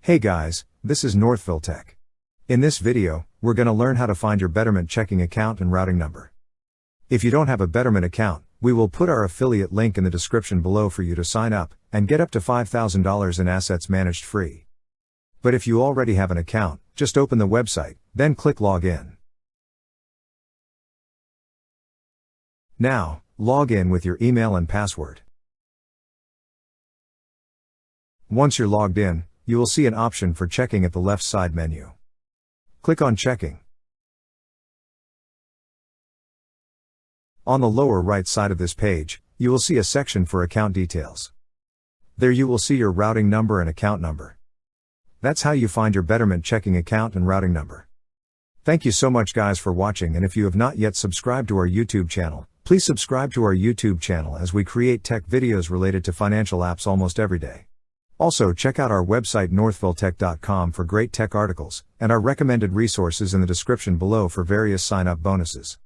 Hey guys, this is Northville Tech. In this video, we're going to learn how to find your Betterment checking account and routing number. If you don't have a Betterment account, we will put our affiliate link in the description below for you to sign up and get up to $5,000 in assets managed free. But if you already have an account, just open the website, then click log in. Now, log in with your email and password. Once you're logged in, you will see an option for checking at the left side menu. Click on Checking. On the lower right side of this page, you will see a section for account details. There you will see your routing number and account number. That's how you find your Betterment checking account and routing number. Thank you so much guys for watching, and if you have not yet subscribed to our YouTube channel, please subscribe to our YouTube channel as we create tech videos related to financial apps almost every day. Also check out our website northvilletech.com for great tech articles, and our recommended resources in the description below for various sign-up bonuses.